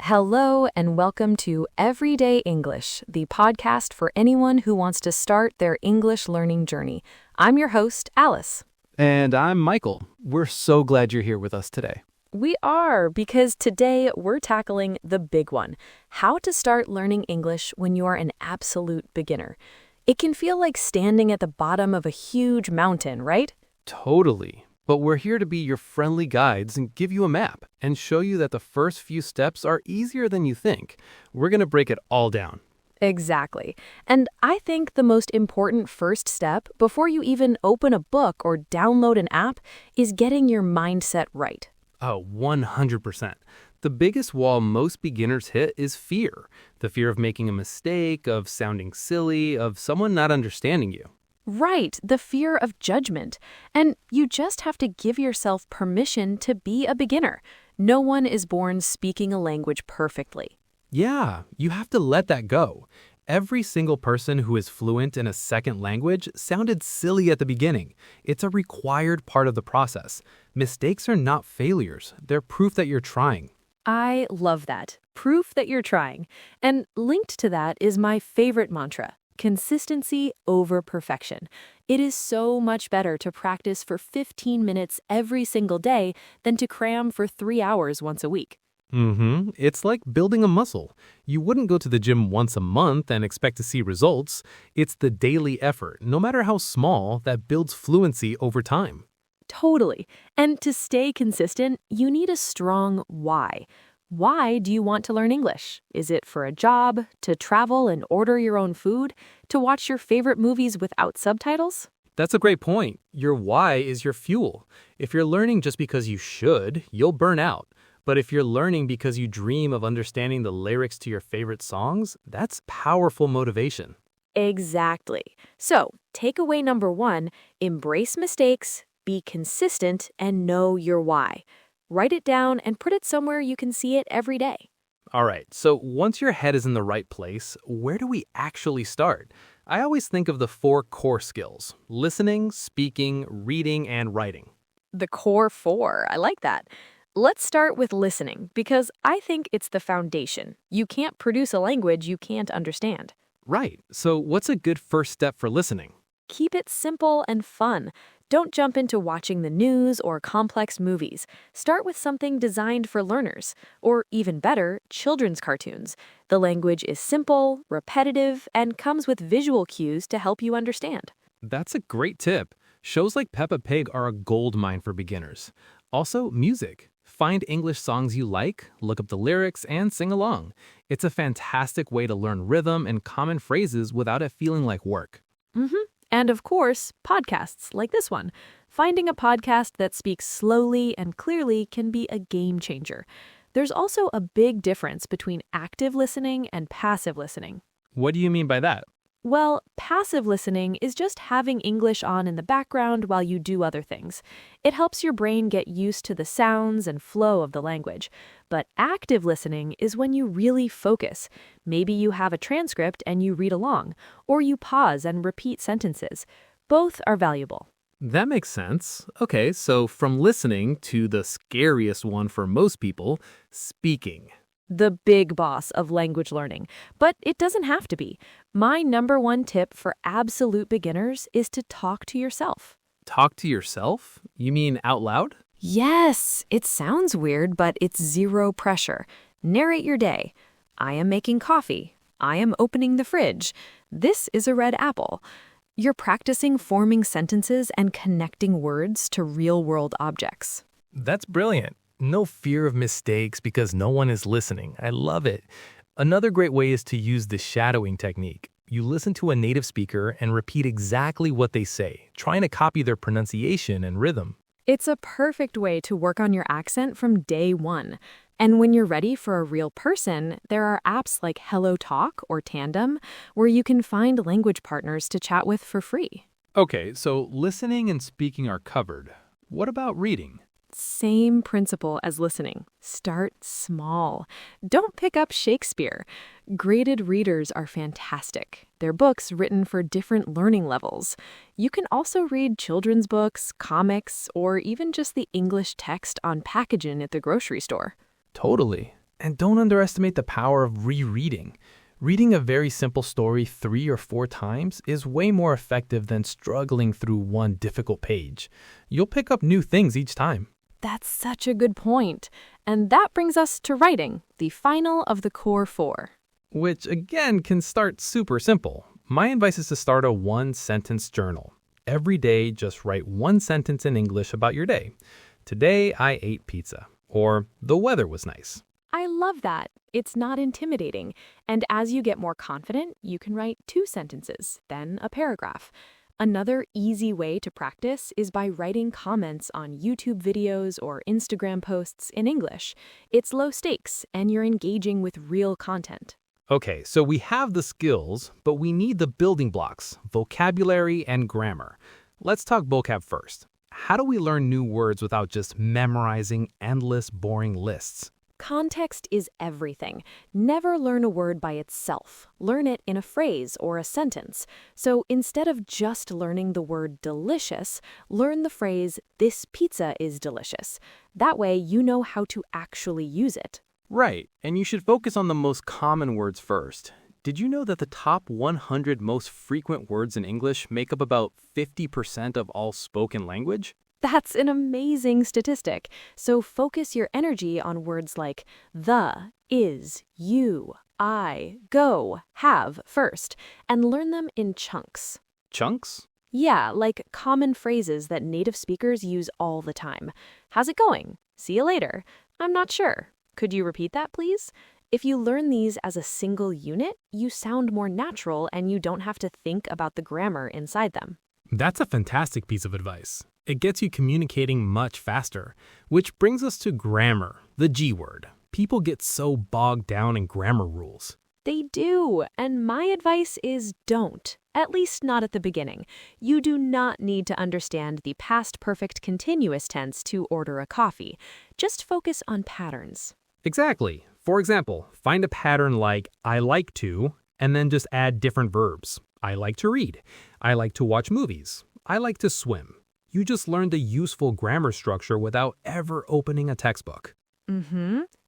Hello, and welcome to Everyday English, the podcast for anyone who wants to start their English learning journey. I'm your host, Alice. And I'm Michael. We're so glad you're here with us today. We are, because today we're tackling the big one, how to start learning English when you're an absolute beginner. It can feel like standing at the bottom of a huge mountain, right? Totally. But we're here to be your friendly guides and give you a map and show you that the first few steps are easier than you think. We're going to break it all down. Exactly. And I think the most important first step before you even open a book or download an app is getting your mindset right. Oh, 100%. The biggest wall most beginners hit is fear. The fear of making a mistake, of sounding silly, of someone not understanding you. Right, the fear of judgment. And you just have to give yourself permission to be a beginner. No one is born speaking a language perfectly. Yeah, you have to let that go. Every single person who is fluent in a second language sounded silly at the beginning. It's a required part of the process. Mistakes are not failures. They're proof that you're trying. I love that. Proof that you're trying. And linked to that is my favorite mantra. Consistency over perfection. It is so much better to practice for 15 minutes every single day than to cram for 3 hours once a week. It's like building a muscle. You wouldn't go to the gym once a month and expect to see results. It's the daily effort, no matter how small, that builds fluency over time. Totally. And to stay consistent, you need a strong why. Why do you want to learn English? Is it for a job, to travel and order your own food, to watch your favorite movies without subtitles? That's a great point. Your why is your fuel. If you're learning just because you should, you'll burn out. But if you're learning because you dream of understanding the lyrics to your favorite songs, that's powerful motivation. Exactly. So, takeaway number 1, embrace mistakes, be consistent, and know your why. Write it down and put it somewhere you can see it every day. All right, so once your head is in the right place, where do we actually start? I always think of the 4 core skills: listening, speaking, reading, and writing. The core 4, I like that. Let's start with listening, because I think it's the foundation. You can't produce a language you can't understand. Right, so what's a good first step for listening? Keep it simple and fun. Don't jump into watching the news or complex movies. Start with something designed for learners, or even better, children's cartoons. The language is simple, repetitive, and comes with visual cues to help you understand. That's a great tip. Shows like Peppa Pig are a gold mine for beginners. Also, music. Find English songs you like, look up the lyrics, and sing along. It's a fantastic way to learn rhythm and common phrases without it feeling like work. And of course, podcasts like this one. Finding a podcast that speaks slowly and clearly can be a game changer. There's also a big difference between active listening and passive listening. What do you mean by that? Well, passive listening is just having English on in the background while you do other things. It helps your brain get used to the sounds and flow of the language. But active listening is when you really focus. Maybe you have a transcript and you read along, or you pause and repeat sentences. Both are valuable. That makes sense. Okay, so from listening to the scariest one for most people, speaking. The big boss of language learning. But it doesn't have to be. My number 1 tip for absolute beginners is to talk to yourself. Talk to yourself? You mean out loud? Yes, it sounds weird, but it's zero pressure. Narrate your day. I am making coffee. I am opening the fridge. This is a red apple. You're practicing forming sentences and connecting words to real-world objects. That's brilliant. No fear of mistakes because no one is listening. I love it. Another great way is to use the shadowing technique. You listen to a native speaker and repeat exactly what they say, trying to copy their pronunciation and rhythm. It's a perfect way to work on your accent from day 1. And when you're ready for a real person, there are apps like HelloTalk or Tandem where you can find language partners to chat with for free. Okay, so listening and speaking are covered. What about reading? Same principle as listening. Start small. Don't pick up Shakespeare. Graded readers are fantastic. They're books written for different learning levels. You can also read children's books, comics, or even just the English text on packaging at the grocery store. Totally. And don't underestimate the power of rereading. Reading a very simple story 3 or 4 times is way more effective than struggling through one difficult page. You'll pick up new things each time. That's such a good point. And that brings us to writing, the final of the core 4. Which again can start super simple. My advice is to start a 1-sentence journal. Every day, just write 1 sentence in English about your day. Today, I ate pizza. Or, the weather was nice. I love that. It's not intimidating. And as you get more confident, you can write 2 sentences, then a paragraph. Another easy way to practice is by writing comments on YouTube videos or Instagram posts in English. It's low stakes, and you're engaging with real content. Okay, so we have the skills, but we need the building blocks, vocabulary and grammar. Let's talk vocab first. How do we learn new words without just memorizing endless, boring lists? Context is everything. Never learn a word by itself. Learn it in a phrase or a sentence. So instead of just learning the word delicious, learn the phrase, "This pizza is delicious." That way you know how to actually use it. Right, and you should focus on the most common words first. Did you know that the top 100 most frequent words in English make up about 50% of all spoken language? That's an amazing statistic. So focus your energy on words like the, is, you, I, go, have first, and learn them in chunks. Chunks? Yeah, like common phrases that native speakers use all the time. How's it going? See you later. I'm not sure. Could you repeat that, please? If you learn these as a single unit, you sound more natural and you don't have to think about the grammar inside them. That's a fantastic piece of advice. It gets you communicating much faster. Which brings us to grammar, the G word. People get so bogged down in grammar rules. They do, and my advice is don't. At least not at the beginning. You do not need to understand the past perfect continuous tense to order a coffee. Just focus on patterns. Exactly. For example, find a pattern like I like to, and then just add different verbs. I like to read. I like to watch movies. I like to swim. You just learned a useful grammar structure without ever opening a textbook.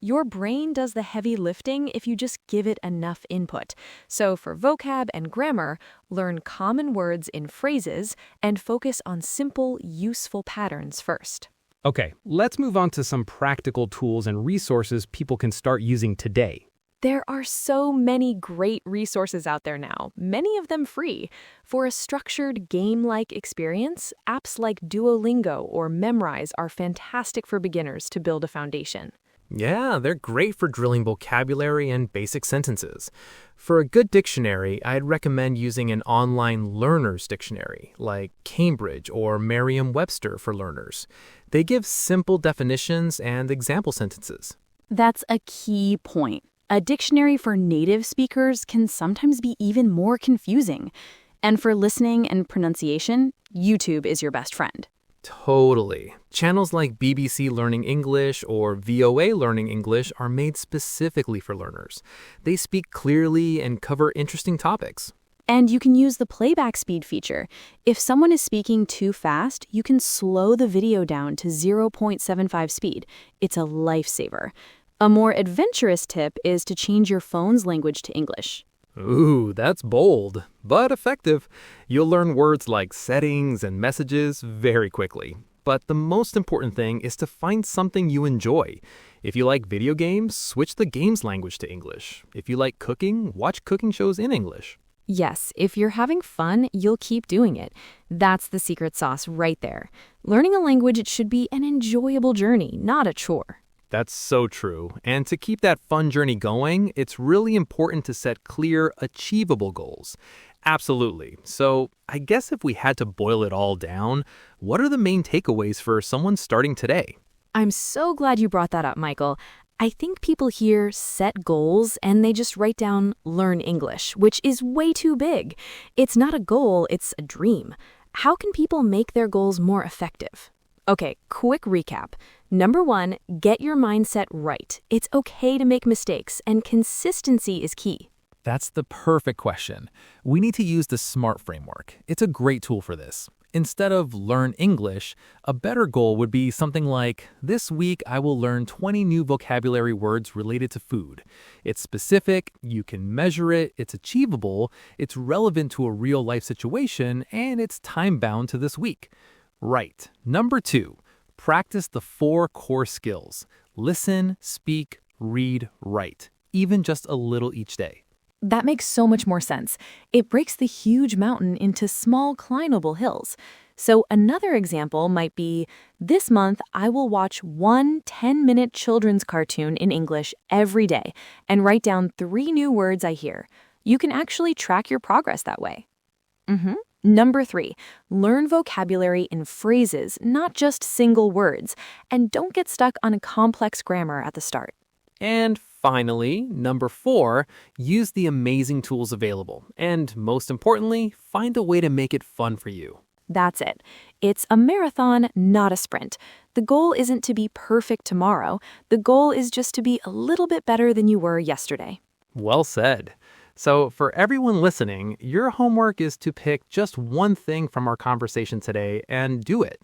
Your brain does the heavy lifting if you just give it enough input. So for vocab and grammar, learn common words in phrases and focus on simple, useful patterns first. Okay, let's move on to some practical tools and resources people can start using today. There are so many great resources out there now, many of them free. For a structured game-like experience, apps like Duolingo or Memrise are fantastic for beginners to build a foundation. Yeah, they're great for drilling vocabulary and basic sentences. For a good dictionary, I'd recommend using an online learner's dictionary, like Cambridge or Merriam-Webster for learners. They give simple definitions and example sentences. That's a key point. A dictionary for native speakers can sometimes be even more confusing. And for listening and pronunciation, YouTube is your best friend. Totally. Channels like BBC Learning English or VOA Learning English are made specifically for learners. They speak clearly and cover interesting topics. And you can use the playback speed feature. If someone is speaking too fast, you can slow the video down to 0.75 speed. It's a lifesaver. A more adventurous tip is to change your phone's language to English. Ooh, that's bold, but effective. You'll learn words like settings and messages very quickly. But the most important thing is to find something you enjoy. If you like video games, switch the game's language to English. If you like cooking, watch cooking shows in English. Yes, if you're having fun, you'll keep doing it. That's the secret sauce right there. Learning a language should be an enjoyable journey, not a chore. That's so true. And to keep that fun journey going, it's really important to set clear, achievable goals. Absolutely. So I guess if we had to boil it all down, what are the main takeaways for someone starting today? I'm so glad you brought that up, Michael. I think people here set goals and they just write down learn English, which is way too big. It's not a goal, it's a dream. How can people make their goals more effective? Okay, quick recap. Number 1, get your mindset right. It's okay to make mistakes, and consistency is key. That's the perfect question. We need to use the SMART framework. It's a great tool for this. Instead of learn English, a better goal would be something like, this week I will learn 20 new vocabulary words related to food. It's specific, you can measure it, it's achievable, it's relevant to a real life situation, and it's time-bound to this week. Right. Number 2, practice the 4 core skills. Listen, speak, read, write. Even just a little each day. That makes so much more sense. It breaks the huge mountain into small, climbable hills. So another example might be, this month I will watch one 10-minute children's cartoon in English every day and write down 3 new words I hear. You can actually track your progress that way. Number 3, learn vocabulary in phrases, not just single words, and don't get stuck on a complex grammar at the start. And finally, number 4, use the amazing tools available. And most importantly, find a way to make it fun for you. That's it. It's a marathon, not a sprint. The goal isn't to be perfect tomorrow. The goal is just to be a little bit better than you were yesterday. Well said. So for everyone listening, your homework is to pick just one thing from our conversation today and do it.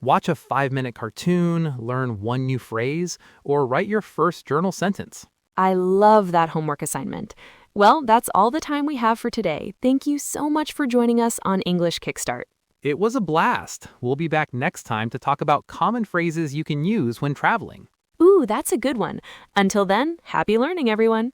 Watch a 5-minute cartoon, learn one new phrase, or write your first journal sentence. I love that homework assignment. Well, that's all the time we have for today. Thank you so much for joining us on English Kickstart. It was a blast. We'll be back next time to talk about common phrases you can use when traveling. Ooh, that's a good one. Until then, happy learning, everyone.